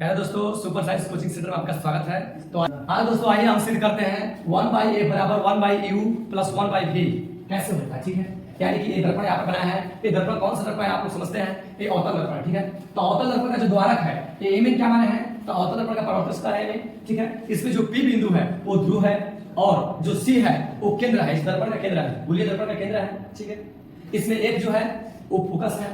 है दोस्तों, super science coaching centre में आपका स्वागत है। तो आज दोस्तों आइए हम सिद्ध करते हैं 1/a बराबर 1/u प्लस 1/v कैसे होता है। ठीक है, यानी कि ये दर्पण यहाँ पर बना है। ये दर्पण कौन सा दर्पण है आप लोग समझते हैं, ये अवतल दर्पण है। ठीक है, तो अवतल दर्पण का जो द्वारक है ये में क्या माने हैं, तो अवतल दर्पण का परावर्तक स्तर है में। ठीक है, इसमें जो p बिंदु है वो ध्रुव है और जो c है वो केंद्र है, इस दर्पण का केंद्र है, गोलीय दर्पण का केंद्र है। ठीक है, इसमें एक जो है वो फोकस है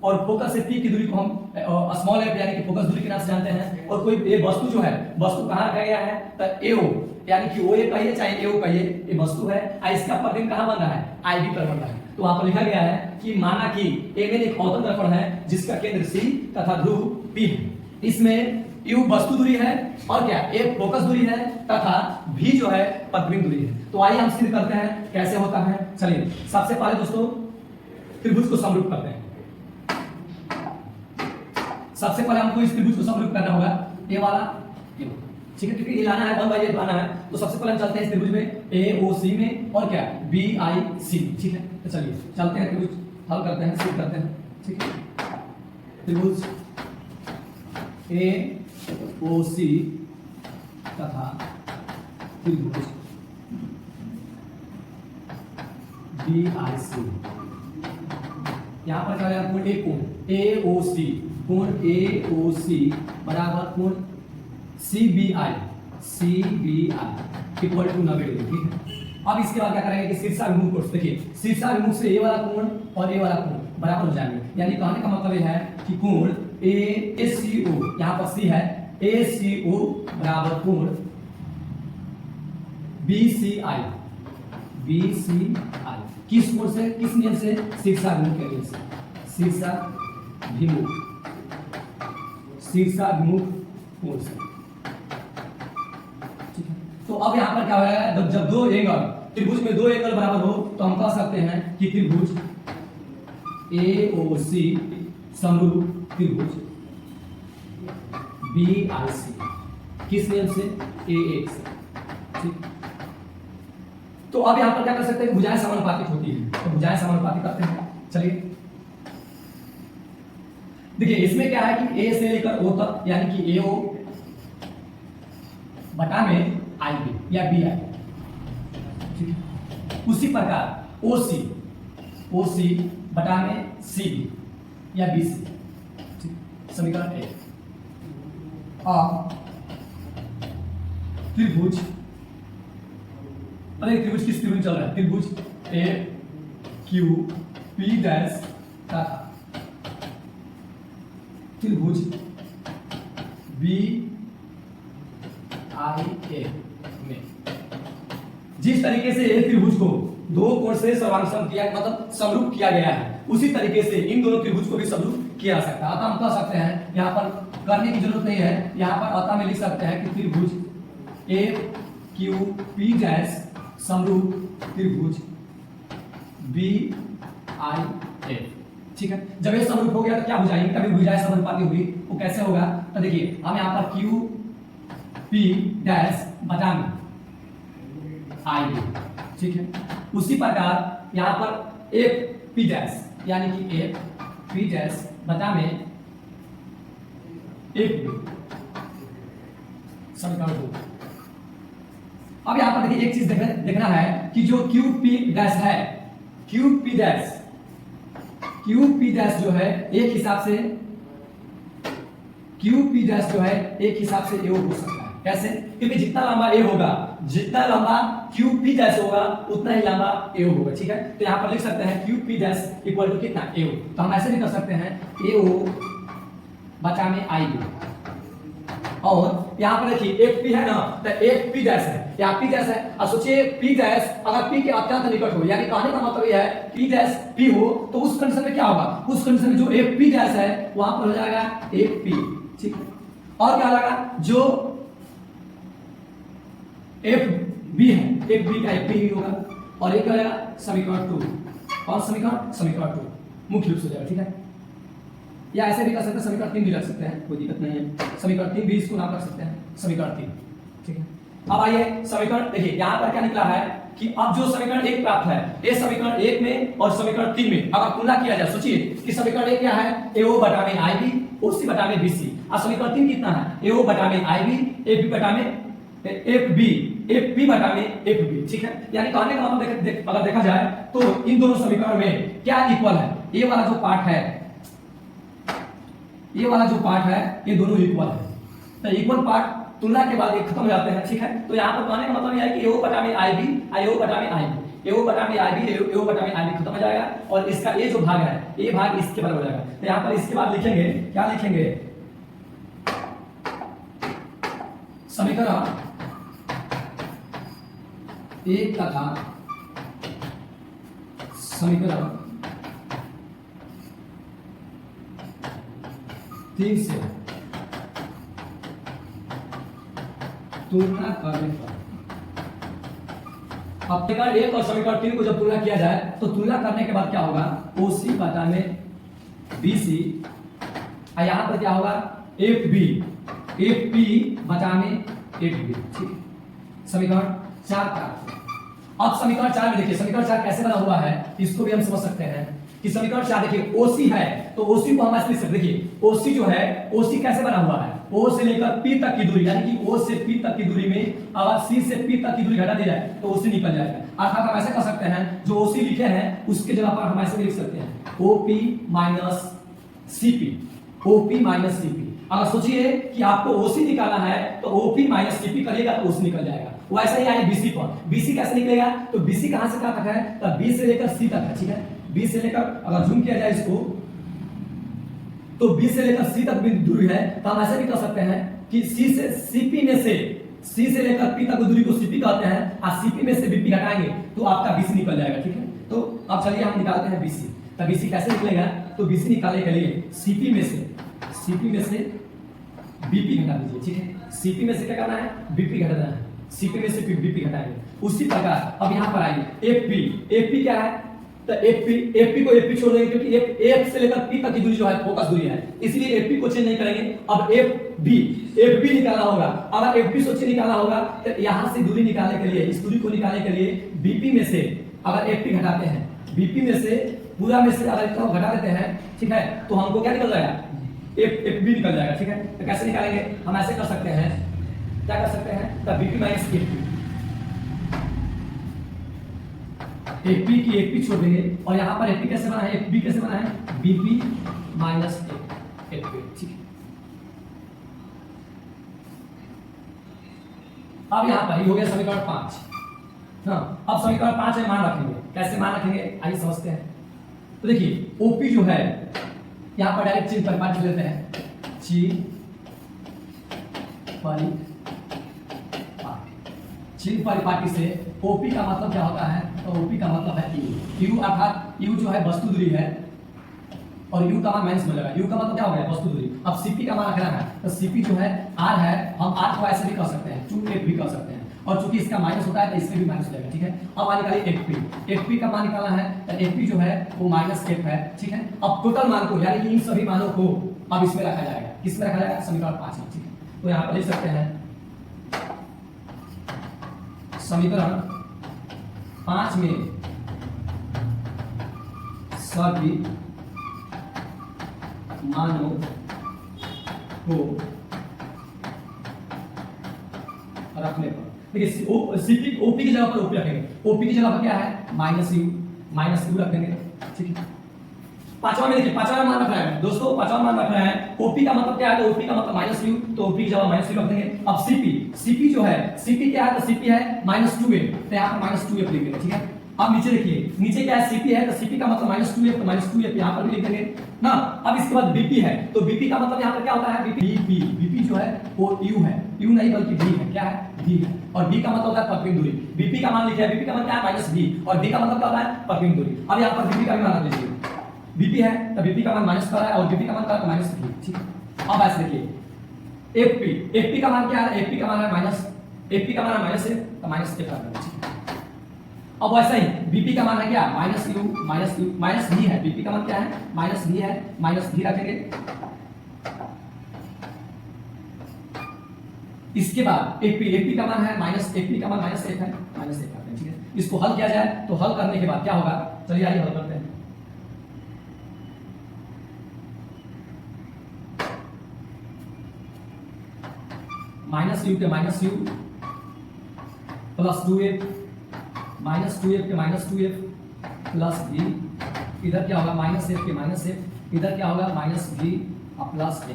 और फोकस से p की दूरी को हम स्मॉल f यानी कि फोकस दूरी के नाम से जानते हैं। और कोई ये वस्तु जो है, वस्तु कहां रखा गया है, तो AO यानी कि OA कहिए चाहे AO कहिए, ये वस्तु है और इसका प्रतिबिंब कहां बन रहा है, IB पर बन रहा है। तो वहां पर लिखा गया है कि माना कि A में एक अवतल दर्पण है जिसका केंद्र C तथा ध्रुव P है। इसमें U वस्तु दूरी है और क्या A फोकस दूरी है तथा V जो है प्रतिबिंब दूरी है। तो आइए हम सिद्ध करते हैं कैसे होता है। चलिए सबसे पहले दोस्तों त्रिभुज को समरूप करते हैं। सबसे पहले हमको इस त्रिभुज को समरूप करना होगा, ये वाला ये। ठीक है, क्योंकि ये लाना है 1/a लाना है, तो सबसे पहले हम चलते हैं इस त्रिभुज में AOC में और क्या BIC। ठीक है, तो चलिए चलते हैं त्रिभुज हल करते हैं, सिद्ध करते हैं। ठीक है, त्रिभुज AOC तथा त्रिभुज BIC। यहाँ पर क्या है, कोण कोण AOC, कोण AOC बराबर कोण CBI इक्वल टू 90 डिग्री। ठीक है, अब इसके बाद क्या करेंगे कि शीर्षाभिमुख कोण, देखिए शीर्षाभिमुख से ये वाला कोण और ये वाला कोण बराबर हो जाएंगे। यानी कहने का मतलब यह है कि कोण ACO, यहाँ पर C है, ACO बराबर कोण BCI किस कोण से, किस नियम से, शीर्षाभिमुख के नियम से, शीर्षाभिमुख कोण से। ठीक है, तो अब यहाँ पर क्या होगा, जब दो एंगल त्रिभुज में दो एंगल बराबर हो तो हम कह सकते हैं कि त्रिभुज AOC समरूप त्रिभुज BIC किस नियम से, AX से। ठीक, तो अब यहां पर क्या कर सकते हैं, भुजाएं समानुपातिक होती है, तो भुजाएं समानुपातिक करते हैं। चलिए देखिए इसमें क्या है कि A से लेकर O तक यानी कि AO बटा में IB या BI। ठीक है, उसी प्रकार OC बटा में CB या BC। ठीक, समीकरण 1। अब त्रिभुज, अरे त्रिभुज किस त्रिभुज चल रहा है, त्रिभुज AQP डैश तथा त्रिभुज BIA में जिस तरीके से एक त्रिभुज को दो कोण से सर्वानुसरण किया, मतलब समरूप किया गया है, उसी तरीके से इन दोनों त्रिभुज को भी समरूप किया जा सकता है। अतः हम कह सकते हैं, यहाँ पर करने की जरूरत नहीं है, यहाँ पर अतः में लिख सकते हैं कि त्रिभुज AQP डैश समरूप त्रिभुज BIA। ठीक है, जब ये समरूप हो गया तो क्या हो जाएगी, कभी भुजाएं समानुपाती होगी, वो कैसे होगा, तो देखिए हम यहाँ पर QP डैश बटा में IB। ठीक है, उसी प्रकार यहाँ पर FP डैश यानी कि FP डैश बटा में FB समीकरण 2। अब यहां पर देखिए एक चीज देखना है कि जो QP डैश है, QP डैश जो है एक हिसाब से, QP डैश जो है एक हिसाब से AO हो सकता है। कैसे, क्योंकि जितना लंबा A होगा, जितना लंबा QP डैश होगा उतना ही लंबा AO होगा। ठीक है, तो यहां पर लिख सकते हैं QP डैश इक्वल टू कितना, AO। तो हम ऐसे भी कर सकते हैं AO बटा में IB। और यहाँ पर देखिए FP है ना, तो FP डैश है, यहाँ P डैश है। अब सोचिए P डैश अगर P के अत्यंत निकट हो, यानी कहने का मतलब यह है P डैश P हो, तो उस कंडीशन में क्या होगा, उस कंडीशन में जो FP डैश है वहां पर हो जाएगा FP। ठीक है, और क्या लगा, जो FB है, FB का FP ही होगा, और एक क्या समीकरण 2, और समीकरण 2 मुख्य रूप से हो जाएगा। ठीक है, या ऐसे भी कर सकते हैं, समीकरण 3 भी रख सकते हैं, कोई दिक्कत नहीं है, समीकरण 3 भी इसको नाम रख सकते हैं, समीकरण 3। ठीक है, अब आइए समीकरण देखिए, यहाँ पर क्या निकला है कि अब जो समीकरण 1 प्राप्त है, ये समीकरण 1 में और समीकरण 3 में अगर तुलना किया जाए, सोचिए कि समीकरण 1 क्या है, AO बटा में IB, OC बटा में BC। अब समीकरण 3 कितना है, AO बटा में IB, AB बटा में FB, FB बटा में FB, ठीक है। यानी कहने का मतलब अगर देखा जाए तो इन दोनों समीकरण में क्या इक्वल है, ये वाला जो पार्ट है, ये वाला जो पार्ट है, ये दोनों इक्वल है। तो इक्वल पार्ट तुलना के बाद ये खत्म हो जाते हैं, ठीक है। तो यहाँ पर कहने का मतलब यह है कि AO बटा में IB, AO बटा में IB, AO बटा में IB, AO बटा में IB खत्म हो जाएगा और इसका ये जो भाग है, ये भाग इसके बराबर हो जाएगा। तो यहाँ पर इसके बाद लिखेंगे, क्या लिखेंगे, समीकरण 1 तथा समीकरण 3 से तुलना करने पर, अब समीकरण 1 और समीकरण 3 को जब तुलना किया जाए तो तुलना करने के बाद क्या होगा, OC बटा में BC, और यहां पर क्या होगा, FB, FP बटा में FB, ठीक। समीकरण 4 का, अब समीकरण 4 में देखिए समीकरण 4 कैसे बना हुआ है, इसको भी हम समझ सकते हैं कि समीकरण 4 देखिए OC है तो OC को हम ऐसे लिख सकते हैं, देखिए OC जो है, OC कैसे बना हुआ है, O से लेकर P तक की दूरी, यानी कि O से P तक की दूरी में अगर C से P तक की दूरी घटा दी जाए तो OC निकल जाएगा। अर्थात हम ऐसे कर सकते हैं, जो OC लिखे हैं उसके जगह पर हम ऐसे लिख सकते हैं OP minus CP, OP minus CP। अगर सोचिए कि आपको OC निकालना है तो OP माइनस CP करिएगा तो OC निकल जाएगा। वैसे ही आए BC पर, BC कैसे निकलेगा, तो BC कहां से कहां तक है, तो B से लेकर C तक है, ठीक है। B से लेकर अगर जूम किया जाए इसको तो B से लेकर C तक भी दूरी है, तो हम ऐसे भी कर सकते हैं कि C से CP में से, C से लेकर P तक दूरी को CP कहते हैं और CP में से BP घटाएंगे तो आपका BC निकल जाएगा, ठीक है। तो अब चलिए हम निकालते हैं BC। तो BC कैसे निकलेगा, तो BC निकालने के लिए CP में से BP घटा दीजिए, ठीक है। CP में से क्या करना है, BP घटाना है, CP में से BP घटाएंगे। उसी प्रकार अब यहाँ पर आएंगे FP क्या है, तो FP को FP छोड़ देंगे क्योंकि F से लेकर P तक की दूरी जो है फोकस दूरी है, इसलिए FP को चेंज नहीं करेंगे। अब FB निकालना होगा, अगर FB सोचे निकालना होगा तो यहाँ से दूरी निकालने के लिए, इस दूरी को निकालने के लिए BP में से अगर FP घटाते हैं, BP में से पूरा में से अगर इतना घटा देते हैं, ठीक है, तो हमको क्या निकल जाएगा, FB निकल जाएगा, ठीक है। तो कैसे निकालेंगे, हम ऐसे कर सकते हैं, क्या कर सकते हैं, तो BP माइनस FP की FP छोड़ देंगे और यहाँ पर FP कैसे बना है, FB कैसे बना है, BP माइनस FP, ठीक है। अब यहाँ पर हो गया समीकरण 5। हाँ, अब समीकरण 5 में मान रखेंगे, कैसे मान रखेंगे आइए समझते हैं। तो देखिए OP जो है, यहाँ पर डायरेक्ट चिन्ह परिपाटी लेते हैं, चिन्ह परिपाटी से OP का मतलब क्या होता है, तो OP का मतलब है U अर्थात U जो है वस्तु दूरी है और U का मान माइनस में लगा, U का मतलब क्या हो गया, वस्तु दूरी। अब CP का मान रखना है तो CP जो है R है, हम R को ऐसे भी कर सकते हैं, 2F भी कर सकते हैं, और चूंकि इसका माइनस होता है तो इसमें भी माइनस हो जाएगा, ठीक है। अब मान निकालिए FP का मान निकालना है तो FP जो है वो माइनस F है, ठीक है। अब टोटल मान को यानी कि इन सभी मानों को अब इसमें रखा जाएगा, किसमें रखा जाएगा, समीकरण 5 में, ठीक है। तो यहाँ पर लिख सकते हैं समीकरण 5 में सभी मानों को रखने पर, देखिए OP की जगह पर OP रखेंगे, OP की जगह पर क्या है, माइनस U रखेंगे, ठीक है। पांचवा में देखिए, पांचवा मान रख रहे हैं दोस्तों, पांचवा मान रख रहे हैं, OP का मतलब क्या है, तो OP का मतलब माइनस U, तो OP की जगह माइनस U रख देंगे। अब CP जो है, CP क्या है, तो CP है माइनस 2F, तो यहाँ पर माइनस 2F लिख देंगे, ठीक है। अब नीचे देखिए, नीचे क्या है, CP है तो CP का मतलब माइनस 2F, तो माइनस 2F यहाँ पर भी लिख देंगे ना। अब इसके बाद BP है, तो BP का मतलब यहाँ पर क्या होता है, BP जो है वो U है, U नहीं बल्कि B है, क्या है, B है, और B का मतलब होता है परपेंडिकुलर दूरी। BP का मान लिखा है, BP का मतलब क्या है, माइनस B, और B का मतलब क्या होता है, परपेंडिकुलर दूरी। अब यहाँ पर BP का भी मान रख लीजिए, BP है तो BP का मान माइनस कर रहा है और BP का मान कर रहा है माइनस 3, ठीक है। अब ऐसे देखिए FP का मान क्या है, FP का मान है माइनस, FP का मान है माइनस है तो माइनस F रख देंगे, ठीक है। अब वैसा ही BP का मान है क्या, माइनस U माइनस V है, BP का मान क्या है, माइनस V है, माइनस V रखेंगे। इसके बाद FP का मान है माइनस, FP का मान माइनस 1 है, माइनस 1 रखते हैं, ठीक है। इसको हल किया जाए तो हल करने के बाद क्या होगा, चलिए आइए हल करते हैं। माइनस यू के minus you plus 2f minus 2f के माइनस 2f प्लस v, इधर क्या होगा माइनस f के माइनस f, इधर क्या होगा माइनस v प्लस f।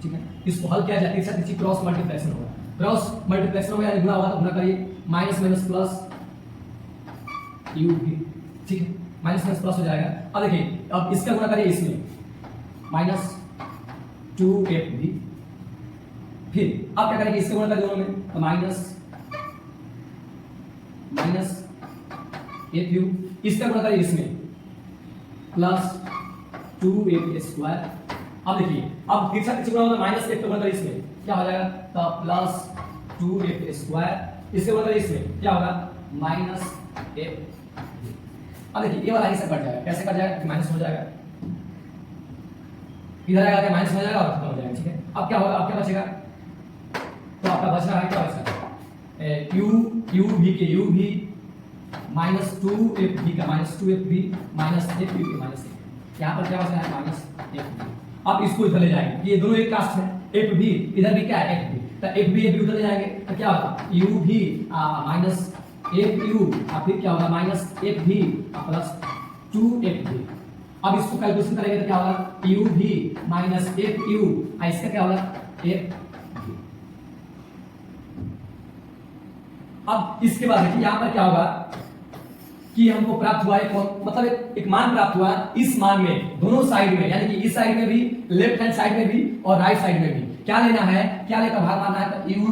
ठीक है, इसको हल किया जाए इसके साथ क्रॉस मल्टीप्लिकेशन होगा, क्रॉस मल्टीप्लिकेशन होगा यानी गुणा होगा तो गुणा करिए minus minus plus u v। ठीक है, माइनस माइनस प्लस हो जाएगा। अब देखिए अब इसका गुणा करिए इसमें माइनस 2f v, फिर अब क्या करेंगे इसका गुणा करिए दोनों में तो माइनस माइनस f u, इसका गुणा करिए इसमें प्लस 2f स्क्वायर। अब देखिए अब फिर से गुणा होगा माइनस f का गुणा करिए इसमें क्या हो जाएगा तो प्लस 2f स्क्वायर, इसके गुणा करिए इसमें क्या होगा माइनस f। अब देखिए ये वाला हिस्सा कट जाएगा, कैसे कट जाएगा माइनस हो जाएगा, इधर आएगा माइनस हो जाएगा और खत्म हो जाएगा। ठीक है, अब क्या होगा अब क्या बचेगा तो आपका बच रहा है क्या बचेगा u v के u v minus 2f v का minus 2f v minus f v के माइनस f, यहाँ पर क्या बच रहा है माइनस f v। अब इसको इधर ले जाएंगे, ये दोनों एक कास्ट है, f v इधर भी क्या है f v, तो f v उधर ले जाएंगे तो क्या होगा u v minus f u और फिर क्या होगा minus f v plus 2f v। अब इसको कैलकुलेशन करेंगे तो क्या होगा u v minus f u, इसका क्या होगा f v। अब इसके बाद देखिए यहाँ पर क्या होगा कि हमको प्राप्त हुआ है मतलब एक मान प्राप्त हुआ, इस मान में दोनों साइड में यानी कि इस साइड में भी लेफ्ट हैंड साइड में भी और राइट साइड में भी क्या लेना है, क्या लेकर भाग मारना है तो u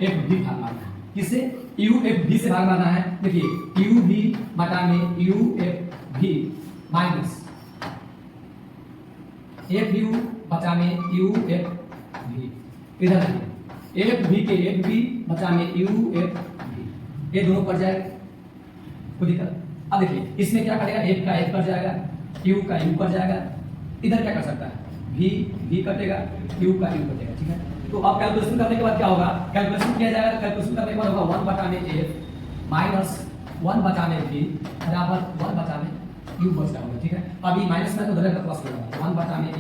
f v भाग मारना है, किससे u f v से भाग मारना है। देखिए u v बटा में u f v minus f u बटा में u f v, इधर देखिए f v के f v बटा में u f v, ये दोनों कट जाएगा कोई दिक्कत। अब देखिए इसमें क्या कटेगा f का f कट जाएगा, u का u कट जाएगा, इधर क्या कर सकता है v कटेगा, u का u कटेगा। ठीक है, तो अब कैलकुलेशन करने के बाद क्या होगा, कैलकुलेशन किया जाएगा, कैलकुलेशन करने के बाद होगा 1 बटा में f माइनस 1 बटा में v बराबर 1 बटा में u बच रहा होगा। ठीक है, अभी माइनस में तो उधर का प्लस हो जाएगा 1 बटा में a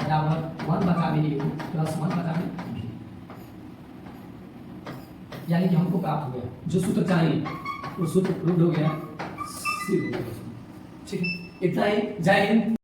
बराबर 1 बटा में u प्लस 1 बटा में v, यानी कि हमको प्राप्त हो गया जो सूत्र चाहिए वो सूत्र प्रूव हो गया। ठीक है, इतना ही, जय हिंद।